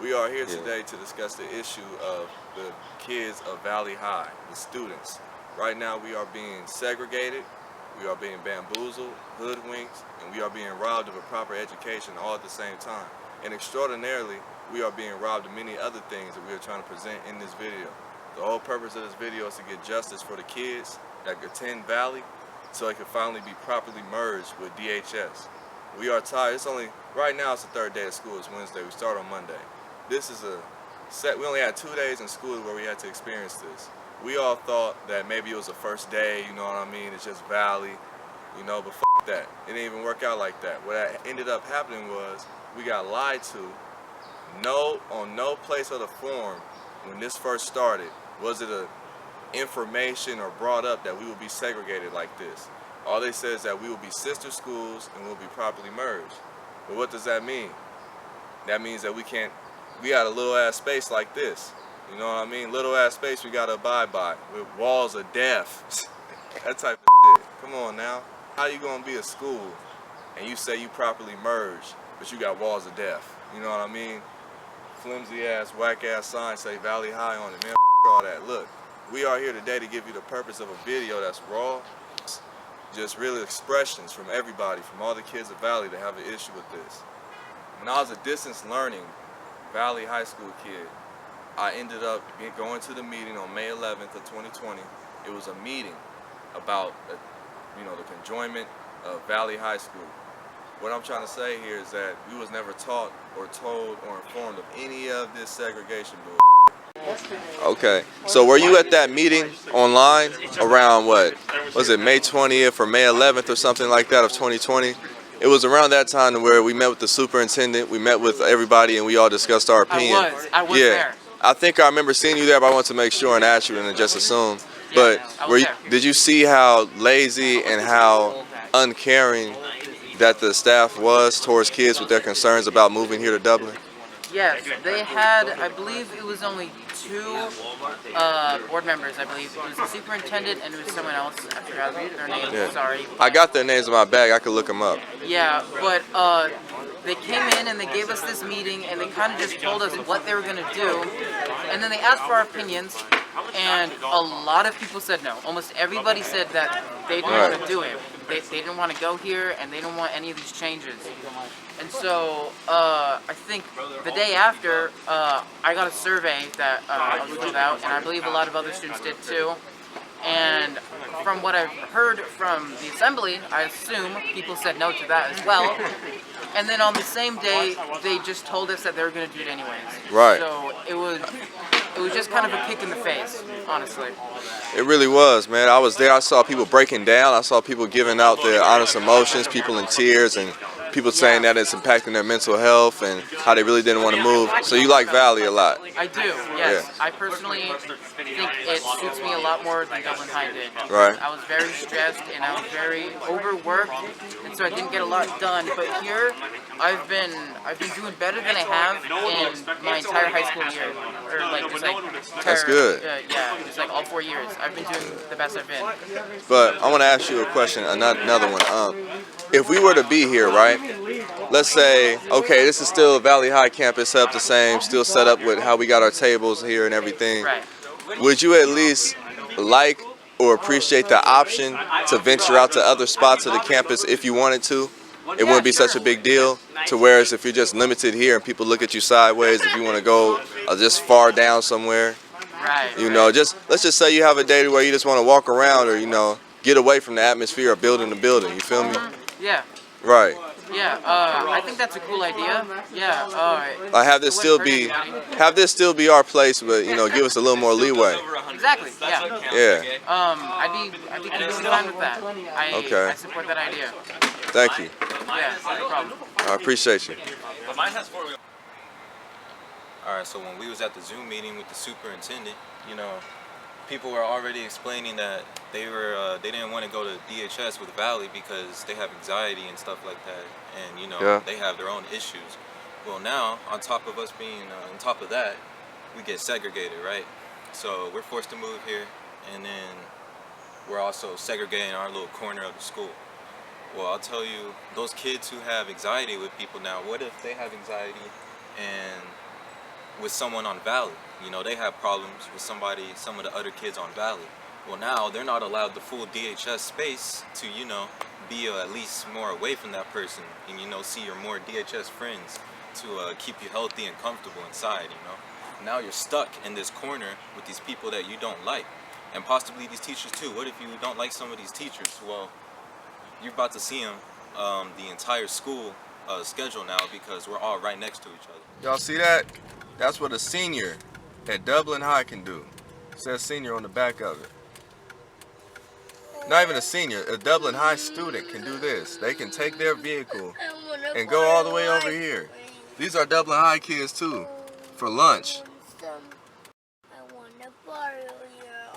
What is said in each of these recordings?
We are here today to discuss the issue of the kids of Valley High, the students. Right now we are being segregated, we are being bamboozled, hoodwinked, and we are being robbed of a proper education all at the same time. And extraordinarily, we are being robbed of many other things that we are trying to present in this video. The whole purpose of this video is to get justice for the kids that attend Valley so it can finally be properly merged with DHS. We are tired. Right now it's the third day of school. It's Wednesday. We start on Monday. This is we only had 2 days in school where we had to experience this. We all thought that maybe it was the first day, you know what I mean? It's just Valley, you know, but f that. It didn't even work out like that. What ended up happening was we got lied to. On no place of the form when this first started was it a information or brought up that we will be segregated like this. All they said is that we will be sister schools and we'll be properly merged. But what does that mean? That means that we got a little ass space like this. You know what I mean? Little ass space we gotta abide by with walls of death. That type of shit. Come on now. How you gonna be a school and you say you properly merged, but you got walls of death? You know what I mean? Flimsy ass, whack ass sign say Valley High on it. Man, all that. Look, we are here today to give you the purpose of a video that's raw. Just really expressions from everybody, from all the kids of Valley that have an issue with this. When I was a distance learning Valley High School kid, I ended up going to the meeting on May 11th of 2020. It was a meeting about, the conjoinment of Valley High School. What I'm trying to say here is that we was never taught or told or informed of any of this segregation bull. Okay, so were you at that meeting online around what? Was it May 20th or May 11th or something like that of 2020? It was around that time where we met with the superintendent, we met with everybody, and we all discussed our opinion. I was there. I think I remember seeing you there, but I wanted to make sure and ask you and just assume. But did you see how lazy and how uncaring that the staff was towards kids with their concerns about moving here to Dublin? Yes, they had, I believe it was only 2 board members, I believe. It was the superintendent and it was someone else. I forgot their name, sorry. I got their names in my bag, I could look them up. Yeah, but they came in and they gave us this meeting and they kind of just told us what they were going to do. And then they asked for our opinions and a lot of people said no. Almost everybody said that they didn't want to do it. They didn't want to go here and they didn't want any of these changes. And so I think the day after, I got a survey that I filled out, and I believe a lot of other students did too. And from what I've heard from the assembly, I assume people said no to that as well. And then on the same day, they just told us that they were going to do it anyways. Right. So it was just kind of a kick in the face, honestly. It really was, man. I was there. I saw people breaking down. I saw people giving out their honest emotions, people in tears, and people saying that it's impacting their mental health and how they really didn't want to move. So you like Valley a lot? I do, yes. Yeah. I personally think it suits me a lot more than Dublin High did. Right. I was very stressed and I was very overworked, and so I didn't get a lot done. But here, I've been doing better than I have in my entire high school year, That's good. Yeah, just like all 4 years. I've been doing the best I've been. But I want to ask you a question, another one. If we were to be here, right? Let's say, okay, this is still Valley High campus, set up the same, still set up with how we got our tables here and everything. Right. Would you at least like or appreciate the option to venture out to other spots of the campus if you wanted to? It wouldn't be such a big deal. To whereas if you're just limited here and people look at you sideways, if you want to go just far down somewhere, let's just say you have a day where you just want to walk around or get away from the atmosphere of building to building. You feel me? Yeah. Right. Yeah, I think that's a cool idea. Yeah. Have this still be our place, but give us a little more leeway. Exactly. Yeah. Yeah. I'd be completely fine with that. I support that idea. Thank you. Yeah, no problem. I appreciate you. Alright, so when we was at the Zoom meeting with the superintendent, people were already explaining that they didn't want to go to DHS with Valley because they have anxiety and stuff like that, and they have their own issues. Well, now on top of us being on top of that, we get segregated, right? So we're forced to move here, and then we're also segregating our little corner of the school. Well, I'll tell you, those kids who have anxiety with people now, what if they have anxiety and with someone on Valley. You know, they have problems with some of the other kids on Valley. Well, now they're not allowed the full DHS space to, you know, be at least more away from that person and, you know, see your more DHS friends to keep you healthy and comfortable inside, you know. Now you're stuck in this corner with these people that you don't like, and possibly these teachers too. What if you don't like some of these teachers? Well, you're about to see them the entire school schedule now, because we're all right next to each other. Y'all see that? That's what a senior at Dublin High can do. It says senior on the back of it. Not even a senior, a Dublin High student can do this. They can take their vehicle and go all the way over here. These are Dublin High kids too, for lunch.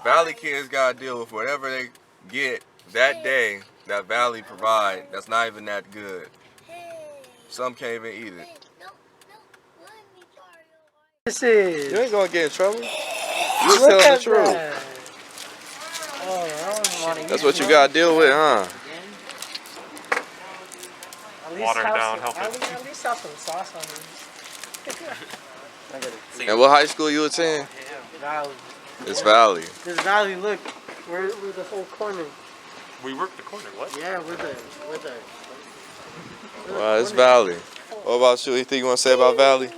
Valley kids gotta deal with whatever they get that day that Valley provide that's not even that good. Some can't even eat it. This is. You ain't gonna get in trouble. You was Look telling the at truth. that. Oh, I don't wanna That's eat what you no- gotta deal with, huh? At least Water have down, some- help it. At least have some sauce on these. And what high school you attend? Valley. It's Valley. This valley, look, we're the whole corner. We worked the corner. What? Yeah, we're the. Well, it's Valley. What about you? Anything you want to say about Valley?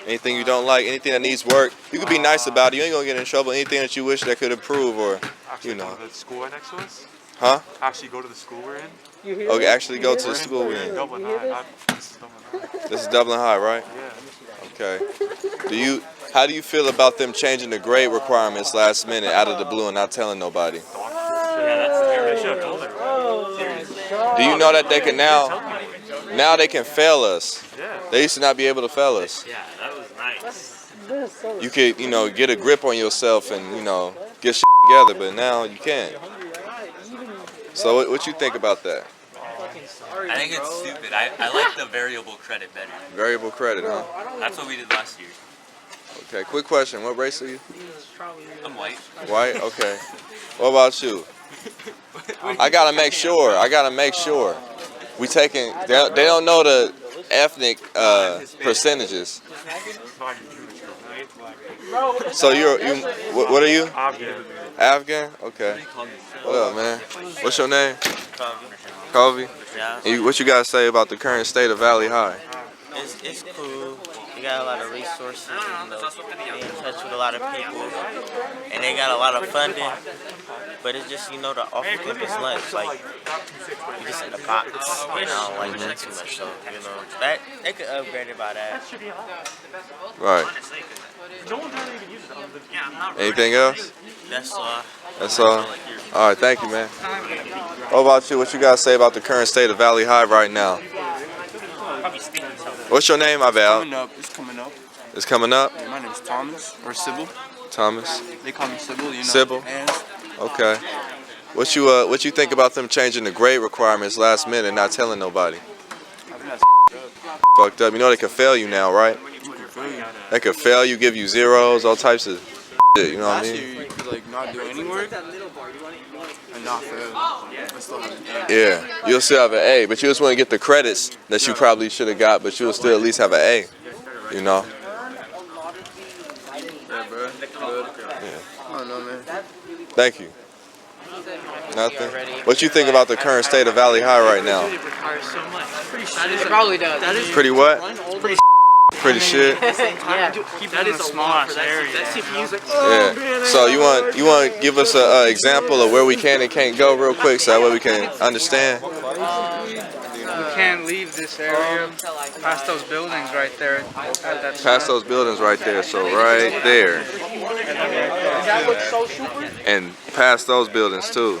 Anything you don't like? Anything that needs work? You can be nice about it. You ain't gonna get in trouble. Anything that you wish that could improve, or Actually, you know, go to the school right next to us. huh? Actually, go to the school we're in. You hear Okay, this? actually go to the school we're in. Dublin You hear High. this? Not, this is Dublin High. This is Dublin High, right? Yeah. Okay. How do you feel about them changing the grade requirements last minute out of the blue and not telling nobody? They should have told everyone. Do you know that they can now they can fail us? Yeah. They used to not be able to fail us. Yeah, that was nice. This is so You could, you know, get a grip on yourself and, you know, get shit together, but now you can't. So what you think about that? I think it's stupid. I like the variable credit better. Variable credit, huh? That's what we did last year. Okay, quick question. What race are you? I'm white. White? Okay. What about you? I gotta make sure. We taking, they don't know the ethnic percentages. So what are you? Afghan? Okay. What up, man? What's your name? Kobe. Yeah, What you gotta say about the current state of Valley High? it's cool. They got a lot of resources, you know, they in touch with a lot of people, and they got a lot of funding. But it's just, you know, the off-campus lunch, like, you just in the box, and I don't like that too much. So, you know, that they could upgrade it by that. Right. Anything else? That's all. That's all? All right, thank you, man. What about you? What you gotta say about the current state of Valley High right now? What's your name, my Val? It's coming up. It's coming up? My name is Thomas, or Sybil. Thomas? They call me Sybil, you know. Sybil? And Okay. What you think about them changing the grade requirements last minute and not telling nobody? I think that's Fucked up. You know they can fail you now, right? They could fail you, give you zeros, all types of shit, you know what I last mean? year you could like not do any work and not fail. But still have an A. Yeah, you'll still have an A, but you just want to get the credits that you probably should have got, but you'll still at least have an A, you know? Yeah, bro. Good. I don't know, man. Thank you. Nothing? What you think about the current state of Valley High right now? It probably does. Pretty what? Pretty shit? Yeah. That is a small ass area. Yeah. So you want to give us an example of where we can and can't go real quick so that way we can understand? We can't leave this area past those buildings right there. At that Past those buildings right there, so right there. And past those buildings too.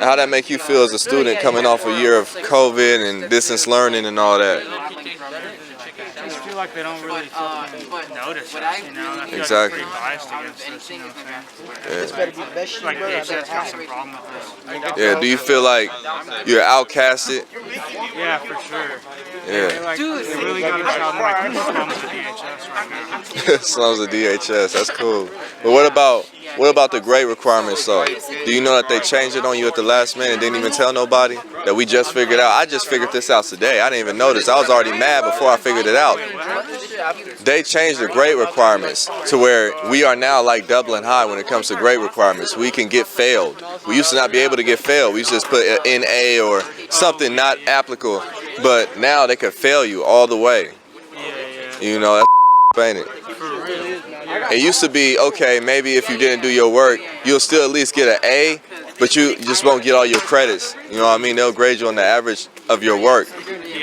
How that make you feel as a student coming off a year of COVID and distance learning and all that? I just feel like they don't really notice us, you know. I feel Exactly. like they're pretty biased against us, you know what I'm saying? Yeah. better be best Like DHS got some problem with us. Yeah, do you feel like you're outcasted? Yeah, for sure. Yeah. Like, they really got us out in like the slums of DHS right now. Slums of DHS, that's cool. But what about What about the grade requirements though? Do you know that they changed it on you at the last minute and didn't even tell nobody? That we just figured out? I just figured this out today. I didn't even notice. I was already mad before I figured it out. They changed the grade requirements to where we are now like Dublin High when it comes to grade requirements. We can get failed. We used to not be able to get failed. We used to just put an NA or something not applicable. But now they could fail you all the way. You know, that's ain't it? It used to be, okay, maybe if you didn't do your work, you'll still at least get an A, but you just won't get all your credits. You know what I mean? They'll grade you on the average of your work.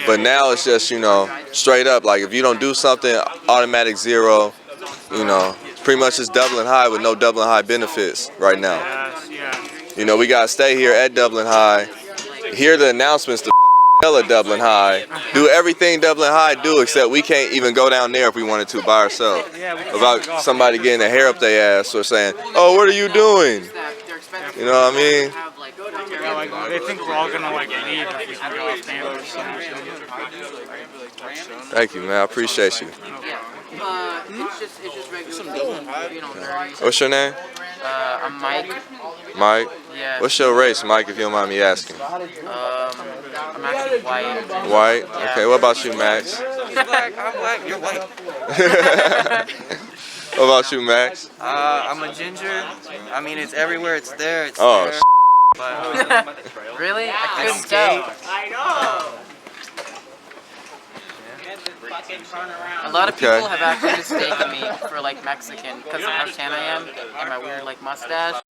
But now it's just, you know, straight up, like if you don't do something, automatic 0, you know. Pretty much it's Dublin High with no Dublin High benefits right now. You know, we got to stay here at Dublin High, hear the announcements to at Dublin High, do everything Dublin High do, except we can't even go down there if we wanted to by ourselves. Without somebody getting their hair up their ass or saying, oh, what are you doing? You know what I mean? Yeah, like, they think we're all gonna like leave if we can go off campus. Thank you, man. I appreciate you. It's just regular, you know, nerdy. What's your name? I'm Mike. Mike? Yeah. What's your race, Mike, if you don't mind me asking? I'm actually white. White? Okay, what about you, Max? He's black, I'm black, you're white. What about you, Max? I'm a ginger. I mean, it's everywhere, it's there, it's Oh, there. But, Really? I couldn't tell. A lot of people have actually mistaken me for like Mexican because of how tan I am and my weird like mustache.